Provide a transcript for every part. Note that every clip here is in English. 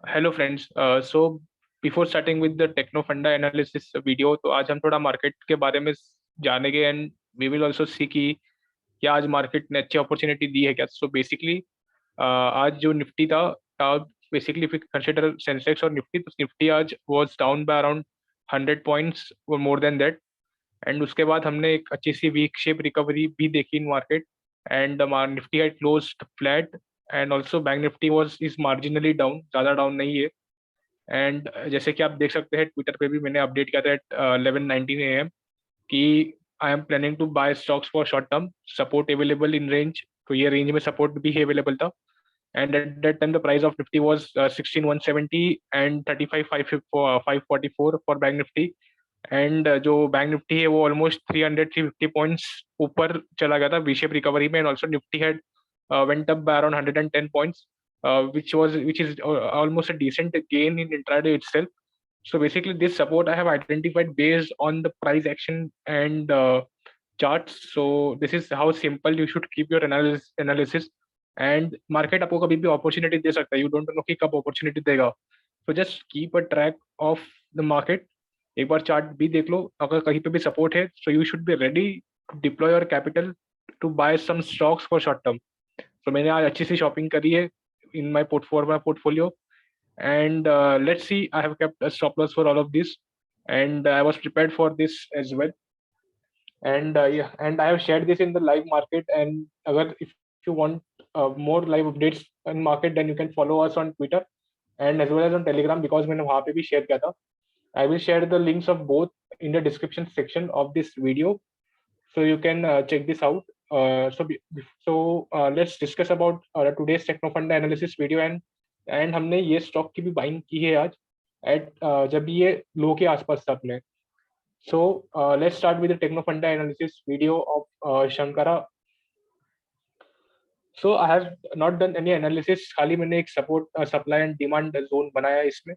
Hello friends. So before starting with the techno funda analysis video, तो आज हम थोड़ा मार्केट के बारे में जानेंगे and we will also see कि क्या आज मार्केट ने अच्छी अपॉर्चुनिटी दी है क्या। सो बेसिकली आज जो निफ्टी था, बेसिकली इफ कंसिडर सेंसेक्स और निफ्टी, तो निफ्टी आज was down by around 100 points और मोर देन दैट। एंड उसके बाद हमने एक अच्छी सी वीक शेप रिकवरी भी देखी इन market and Nifty had closed flat and also bank Nifty was is marginally down, ज़्यादा डाउन नहीं है। एंड जैसे कि आप देख सकते हैं, ट्विटर पे भी मैंने अपडेट किया था एट 11:19 AM कि I am planning to buy stocks for short term, support available in range. तो ये रेंज में सपोर्ट भी अवेलेबल था। And at that time the price of Nifty was 16,170 and 35,544 for Bank Nifty. And जो Bank Nifty है वो almost 300-350 points ऊपर चला गया था वी शेप रिकवरी में। And also Nifty had went up by around 110 points, which is almost a decent gain in intraday itself. So basically, this support I have identified based on the price action and charts. So this is how simple you should keep your analysis. And market आपको कभी भी opportunity दे सकता है, you don't know कि कब opportunity देगा. So just keep a track of the market. एक bar chart भी देख लो, अगर कहीं पे भी सपोर्ट है, so you should be ready to deploy your capital to buy some stocks for short term. So मैंने आज अच्छी सी शॉपिंग करी है in my portfolio. And let's see, I have kept a stop loss for all of this, and I was prepared for this as well. And yeah, and I have shared this in the live market. And agar if you want more live updates in market, then you can follow us on Twitter and as well as on Telegram, because मैंने वहाँ पे भी share किया था. I will share the links of both in the description section of this video, so you can check this out. Let's discuss about today's technofunda analysis video. And हमने ये stock की भी बाइंग की है आज eight जब ये लो के आसपास था अपने. So let's start with the technofunda analysis video of Shankara. So I have not done any analysis, खाली मैंने एक support supply and demand zone बनाया है इसमें.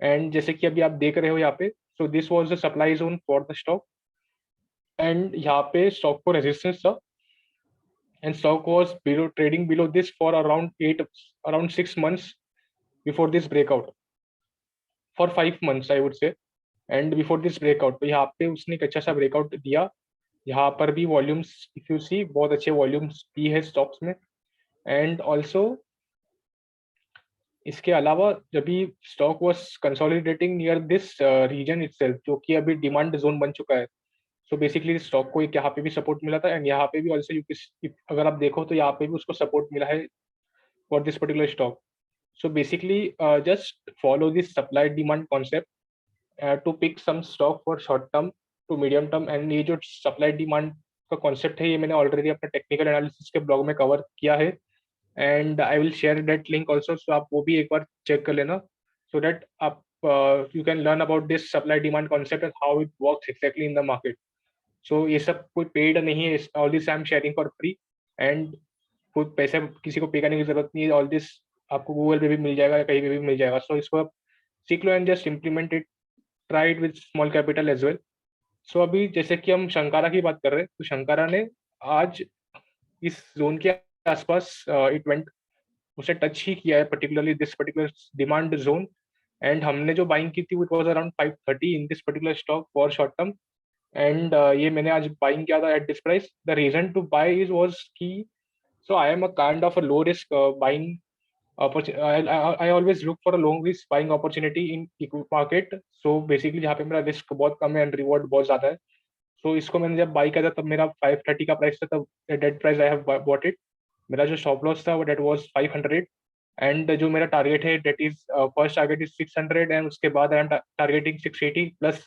एंड जैसे कि अभी आप देख रहे हो यहाँ पे, so this was the supply zone for the stock. And यहाँ पे स्टॉक को रेजिस्टेंस था, and stock was trading below this for around 6 months before this breakout, for 5 months I would say. And before this breakout, तो यहाँ पे उसने एक अच्छा सा ब्रेकआउट दिया. यहाँ पर भी वॉल्यूम्स इफ यू सी बहुत अच्छे वॉल्यूम्स भी है स्टॉक्स में. एंड ऑल्सो इसके अलावा जब भी stock was consolidating near this region itself, जो कि अभी डिमांड जोन बन चुका है. सो बेसिकली स्टॉक को एक यहाँ पे भी सपोर्ट मिला था एंड यहाँ पे भी ऑल्सो अगर आप देखो तो यहाँ पे भी उसको सपोर्ट मिला है for this particular stock. So basically, just follow this supply demand concept to pick some stock for short term to medium term. And ये जो supply demand का concept है, ये मैंने already अपने technical analysis के blog में cover किया है. And I will share that link also, so आप वो भी एक बार check कर लेना, so that आप you can learn about this supply demand concept and how it works exactly in the market. So ये सब कोई paid नहीं है, all this I am sharing for free. And कोई पैसे किसी को पे करने की जरूरत नहीं है. ऑल दिस आपको गूगल पे भी मिल जाएगा या कहीं पे भी मिल जाएगा. सो इसको आप सीख लो and just implement it, try it with small capital as well. So अभी जैसे कि हम शंकारा की बात कर रहे हैं, तो शंकारा ने आज इस जोन के आसपास इट वेंट, उसे टच ही किया है, particularly this particular demand zone. And हमने जो बाइंग की थी, it was around 530 in this particular stock for short term. And ये मैंने आज बाइंग किया था at this price. The reason to buy is was की, so I am a kind of a low risk buying opportunity. I always look for a long risk buying opportunity in equity market. So basically जहाँ पे मेरा risk बहुत कम है and reward बहुत ज्यादा है. So इसको मैंने जब बाई किया था तब मेरा 530 का प्राइस था, तब that price I have bought it. मेरा जो स्टॉप लॉस था वो डेट वाज 500. एंड जो मेरा टारगेट है, that is first target is 600 and उसके बाद I am targeting 680 plus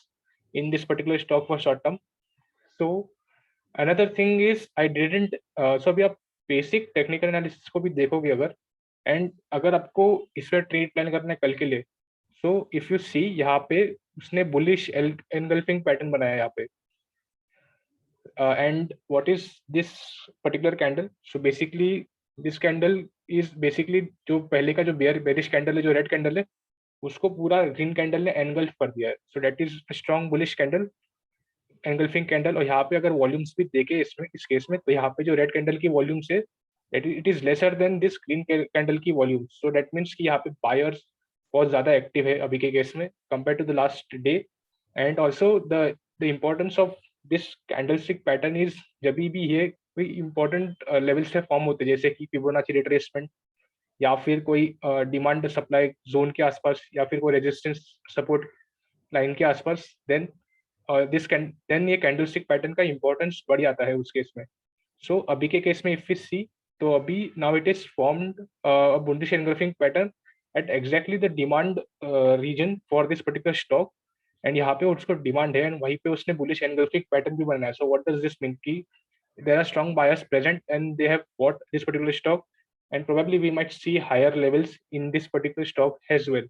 in this particular stock for short term. So another thing is I didn't, so अभी आप बेसिक टेक्निकल एनालिसिस को भी देखोगे अगर, एंड अगर आपको इसमें ट्रेड प्लान करना है कल के लिए, सो इफ यू सी यहाँ पे उसने बुलिश एनगल्फिंग पैटर्न बनाया है यहाँ पे. And what is this particular candle? So basically this candle is basically जो पहले का जो बेरिश कैंडल है, जो रेड कैंडल है, उसको पूरा ग्रीन कैंडल ने एनगल्फ कर दिया है. So that is strong bullish candle, engulfing candle. और यहाँ पे अगर वॉल्यूम्स भी देखे इसमें, इस केस में, तो यहाँ पे जो रेड कैंडल की वॉल्यूम्स है, it is lesser than this green candle की वॉल्यूम. सो दैट मीन्स कि यहाँ पे बायर्स बहुत ज़्यादा एक्टिव है अभी के केस में compare to the last day. And also the importance of this candlestick pattern is जब भी ये कोई इंपॉर्टेंट लेवल से फॉर्म होते हैं, जैसे कि फिबोनाची रिट्रेसमेंट या फिर कोई डिमांड सप्लाई जोन के आसपास या फिर कोई रेजिस्टेंस सपोर्ट लाइन के आसपास, देन देन ये कैंडलस्टिक पैटर्न का इंपॉर्टेंस बढ़ जाता है उस केस में. सो अभी के केस में इफ वी सी, तो अभी now it is formed bullish engulfing pattern at exactly the demand region for this particular stock. And यहाँ पे उसको डिमांड है एंड वहीं पे उसने बुलिश एनगल्फिंग पैटर्न भी बनाया. So what does this mean कि there are strong buyers present and they have bought this particular stock, and probably we might see higher levels in this particular stock as well.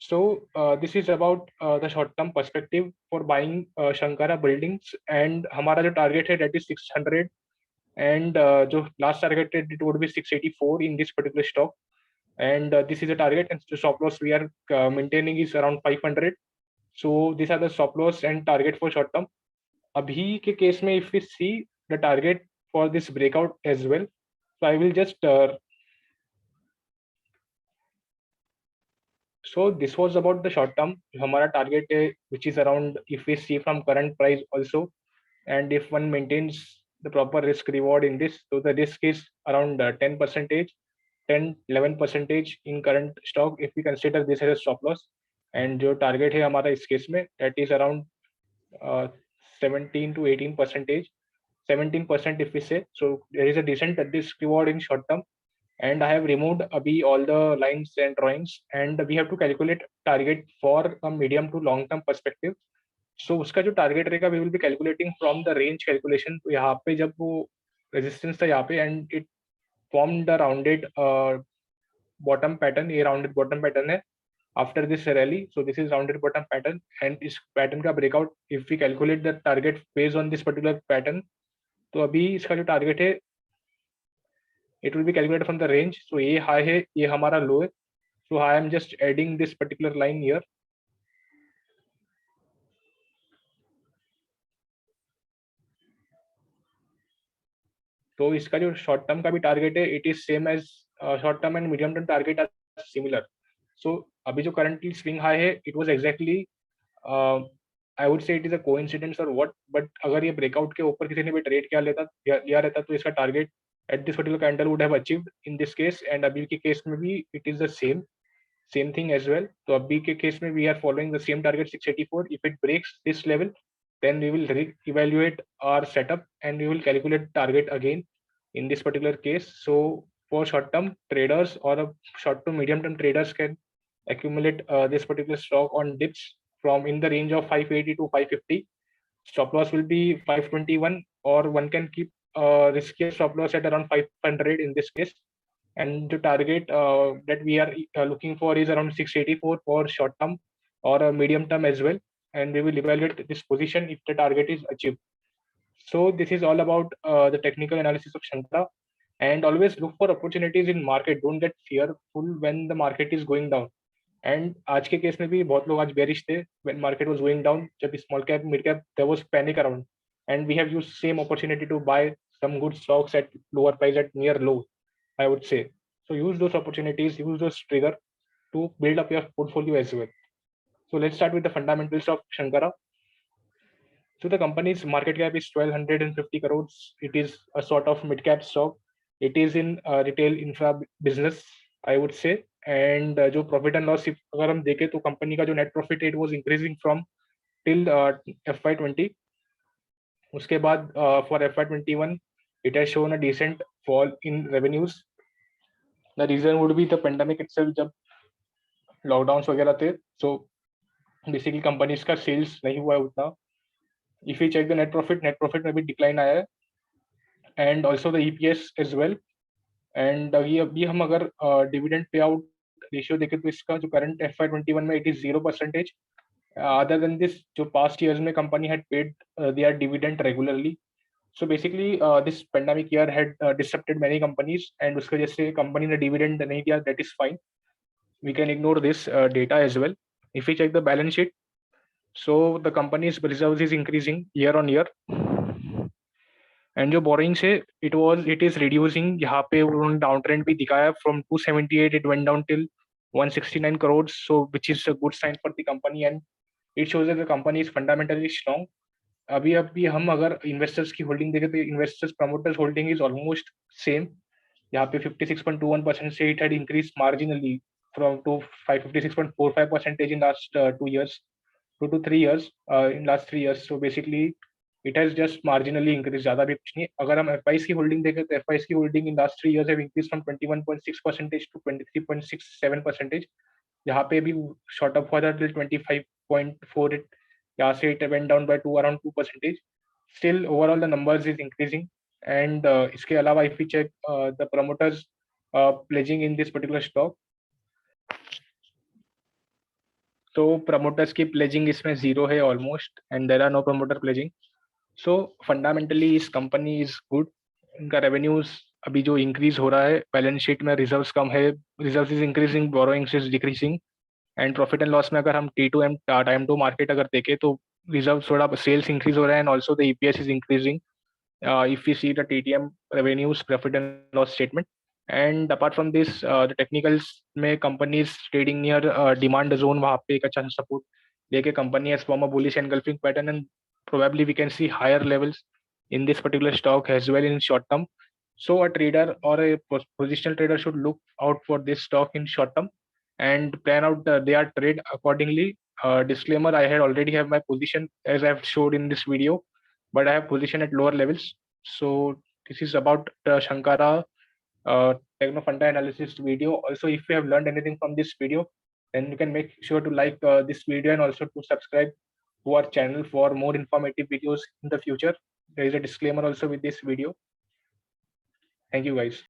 So this is about the short term perspective for buying Shankara Buildings. And हमारा जो target है that is 600, and जो last target है it would be 684 in this particular stock. And this is a target, and the stop loss we are maintaining is around 500. So these are the stop loss and target for short term. अभी के case में if we see the target for this breakout as well, so I will just so this was about the short term. हमारा target है which is around, if we see from current price also, and if one maintains the proper risk reward in this, so the risk is around 10%, 10-11% in current stock if we consider this as a stop loss. and जो target है हमारा इस case में that is around 17 to 18%, 17% if we say. So there is a decent risk reward in short term. And I have removed abhi all the lines and drawings, and we have to calculate target for a medium to long term perspective. So उसका जो target रहेगा we will be calculating from the range calculation. तो यहाँ पे जब वो resistance था यहाँ पे and it formed a rounded bottom pattern, ये rounded bottom pattern है after this rally. So this is rounded bottom pattern, and इस pattern का breakout if we calculate the target based on this particular pattern, तो अभी इसका जो target है it will be calculated from the range. So ये high है, ये हमारा लो है. So I am just adding this particular line here. तो इसका जो शॉर्ट टर्म का भी टारगेट है it is same as short term and medium term target are similar. So अभी जो करंटली स्विंग हाई है it was exactly I would say it is a coincidence और व्हाट, बट अगर ये breakout के ऊपर किसी ने भी ट्रेड किया लिया रहता तो इसका target at this particular candle would have achieved in this case. And अभी के केस में भी it is the same thing as well. तो अभी के केस में we are following the same target 684. If it breaks this level, then we will re-evaluate our setup and we will calculate target again in this particular case. So for short-term traders or a short to medium-term traders can accumulate this particular stock on dips from in the range of 580 to 550. Stop loss will be 521, or one can keep riskier stop loss at around 500 in this case. And the target that we are looking for is around 684 for short term or a medium term as well, and we will evaluate this position if the target is achieved. So this is all about the technical analysis of Shankara. And always look for opportunities in market. Don't get fearful when the market is going down. And आज के case में भी बहुत लोग आज bearish थे when market was going down. जब small cap mid cap there was panic around, and we have used same opportunity to buy some good stocks at lower price at near low, I would say. So use those opportunities, use those trigger to build up your portfolio as well. So let's start with the fundamentals of Shankara. So the company's market cap is 1250 crores. It is a sort of mid cap stock. It is in retail infra business, I would say. And जो profit and loss अगर हम देखें तो company का जो net profit it was increasing from till FY20. उसके बाद for FY21 it has shown a decent fall in revenues. The reason would be the pandemic itself. जब लॉकडाउन वगैरह थे, सो बेसिकली कंपनीज का सेल्स नहीं हुआ है उतना. If you check the net profit में भी डिक्लाइन आया है, and also the EPS as well. And ये अभी हम अगर डिविडेंड पे आउट रेशियो देखें तो इसका जो करंट FY21 में it is 0%. Other than this जो पास्ट ईयर्स में company had paid their dividend regularly. So basically this pandemic year had disrupted many companies, and उसकी वजह से कंपनी ने डिविडेंड नहीं दिया. That is fine, we can ignore this data as well. If we check the balance sheet, so the company's reserves is increasing year on year, and जो borrowings है it is reducing. यहाँ पे उन्होंने down trend भी दिखाया. from 278 it went down till 169 crores, so which is a good sign for the company, and it shows that the company is fundamentally strong. अभी हम अगर इन्वेस्टर्स की होल्डिंग देखें तो investors promoters holding is almost same. यहाँ पे 56.21% से it had increase marginally from to 56.45% in last 2 years, 2 to 3 years, in last 3 years. So basically it has just marginally increased, ज़्यादा भी कुछ नहीं. अगर हम FIs की होल्डिंग देखें तो FIs की holding in last 3 years have increased from 21.6% to 23.67%. यहाँ पे भी शॉर्ट अप हुआ था till 25.48. यहाँ से it went down by around 2%. Still overall the numbers is increasing. And इसके अलावा if we check the promoters pledging in this particular stock, तो promoters की pledging इसमें 0 है almost, and there are no promoter pledging. So fundamentally इस company is good. इनका revenues अभी जो increase हो रहा है, balance sheet में reserves कम है, reserves is increasing, borrowings is decreasing, and profit and loss में अगर हम T2M time to market अगर देखें तो reserves थोड़ा sales increase हो रहा है, and also the EPS is increasing. If we see the TTM revenues, profit and loss statement. And apart from this, the technicals में company is trading near demand zone, वहाँ पे एक अच्छा support लेके company has formed a bullish engulfing pattern, and probably we can see higher levels in this particular stock as well in short term. So a trader or a positional trader should look out for this stock in short term and plan out their trade accordingly. Disclaimer: I had already have my position as I've showed in this video, but I have position at lower levels. So this is about Shankara Techno Funda analysis video. Also, if you have learned anything from this video, then you can make sure to like this video and also to subscribe to our channel for more informative videos in the future. There is a disclaimer also with this video. Thank you guys.